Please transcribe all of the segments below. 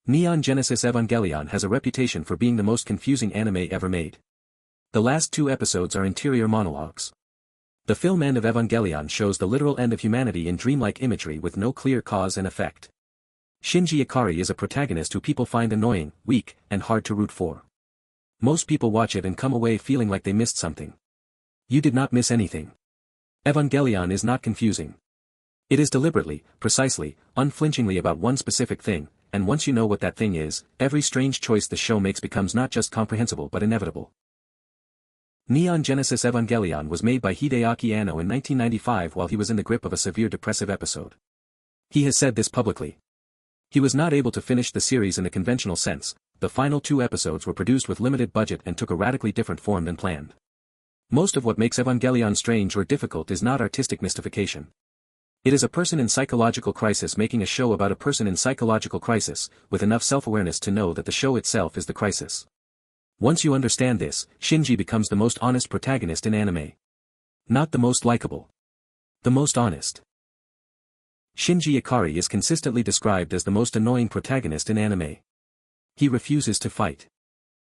Neon Genesis Evangelion has a reputation for being the most confusing anime ever made. The last 2 episodes are interior monologues. The film end of Evangelion shows the literal end of humanity in dreamlike imagery with no clear cause and effect. Shinji Ikari is a protagonist who people find annoying, weak, and hard to root for. Most people watch it and come away feeling like they missed something. You did not miss anything. Evangelion is not confusing. It is deliberately, precisely, unflinchingly about one specific thing, and once you know what that thing is, every strange choice the show makes becomes not just comprehensible but inevitable. Neon Genesis Evangelion was made by Hideaki Anno in 1995 while he was in the grip of a severe depressive episode. He has said this publicly. He was not able to finish the series in a conventional sense. The final 2 episodes were produced with limited budget and took a radically different form than planned. Most of what makes Evangelion strange or difficult is not artistic mystification. It is a person in psychological crisis making a show about a person in psychological crisis, with enough self-awareness to know that the show itself is the crisis. Once you understand this, Shinji becomes the most honest protagonist in anime. Not the most likable. The most honest. Shinji Ikari is consistently described as the most annoying protagonist in anime. He refuses to fight.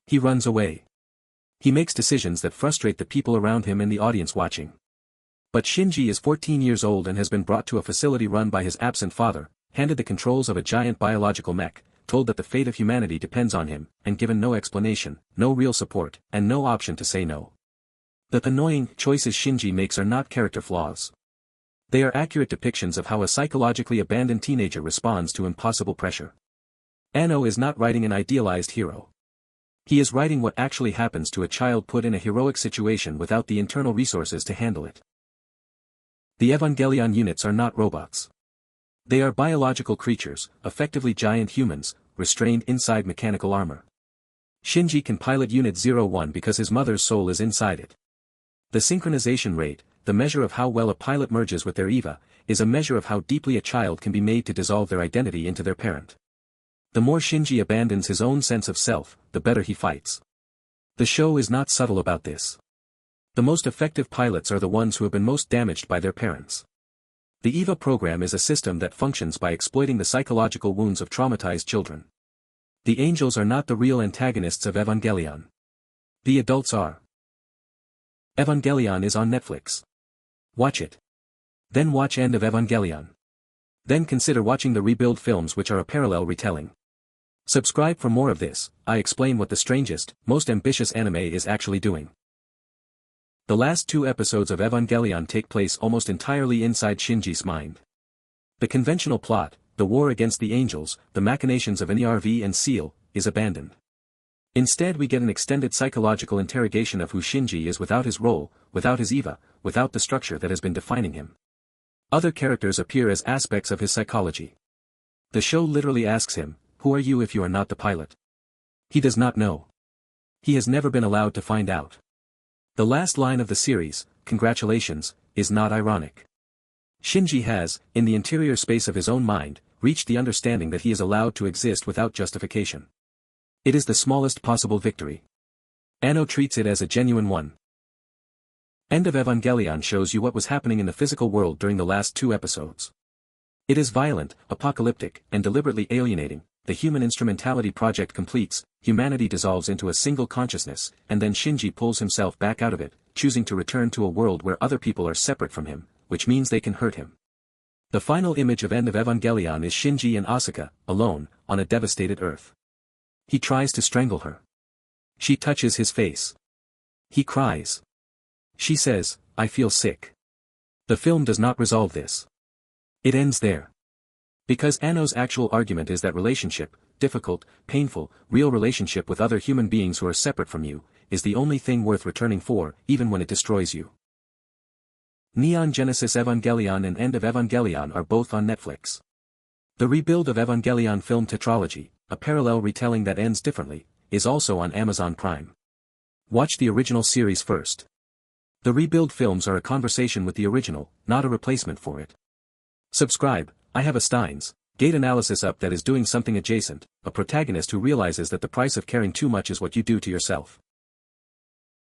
He runs away. He makes decisions that frustrate the people around him and the audience watching. But Shinji is 14 years old and has been brought to a facility run by his absent father, handed the controls of a giant biological mech, told that the fate of humanity depends on him, and given no explanation, no real support, and no option to say no. The annoying choices Shinji makes are not character flaws. They are accurate depictions of how a psychologically abandoned teenager responds to impossible pressure. Anno is not writing an idealized hero. He is writing what actually happens to a child put in a heroic situation without the internal resources to handle it. The Evangelion units are not robots. They are biological creatures, effectively giant humans, restrained inside mechanical armor. Shinji can pilot Unit 01 because his mother's soul is inside it. The synchronization rate, the measure of how well a pilot merges with their Eva, is a measure of how deeply a child can be made to dissolve their identity into their parent. The more Shinji abandons his own sense of self, the better he fights. The show is not subtle about this. The most effective pilots are the ones who have been most damaged by their parents. The EVA program is a system that functions by exploiting the psychological wounds of traumatized children. The angels are not the real antagonists of Evangelion. The adults are. Evangelion is on Netflix. Watch it. Then watch End of Evangelion. Then consider watching the Rebuild films, which are a parallel retelling. Subscribe for more of this. I explain what the strangest, most ambitious anime is actually doing. The last 2 episodes of Evangelion take place almost entirely inside Shinji's mind. The conventional plot, the war against the angels, the machinations of an ERV and SEAL, is abandoned. Instead we get an extended psychological interrogation of who Shinji is without his role, without his Eva, without the structure that has been defining him. Other characters appear as aspects of his psychology. The show literally asks him, who are you if you are not the pilot? He does not know. He has never been allowed to find out. The last line of the series, congratulations, is not ironic. Shinji has, in the interior space of his own mind, reached the understanding that he is allowed to exist without justification. It is the smallest possible victory. Anno treats it as a genuine one. End of Evangelion shows you what was happening in the physical world during the last 2 episodes. It is violent, apocalyptic, and deliberately alienating. The human instrumentality project completes, humanity dissolves into a single consciousness, and then Shinji pulls himself back out of it, choosing to return to a world where other people are separate from him, which means they can hurt him. The final image of End of Evangelion is Shinji and Asuka, alone, on a devastated Earth. He tries to strangle her. She touches his face. He cries. She says, I feel sick. The film does not resolve this. It ends there. Because Anno's actual argument is that relationship, difficult, painful, real relationship with other human beings who are separate from you, is the only thing worth returning for, even when it destroys you. Neon Genesis Evangelion and End of Evangelion are both on Netflix. The Rebuild of Evangelion film tetralogy, a parallel retelling that ends differently, is also on Amazon Prime. Watch the original series first. The Rebuild films are a conversation with the original, not a replacement for it. Subscribe. I have a Steins Gate analysis up that is doing something adjacent, a protagonist who realizes that the price of caring too much is what you do to yourself.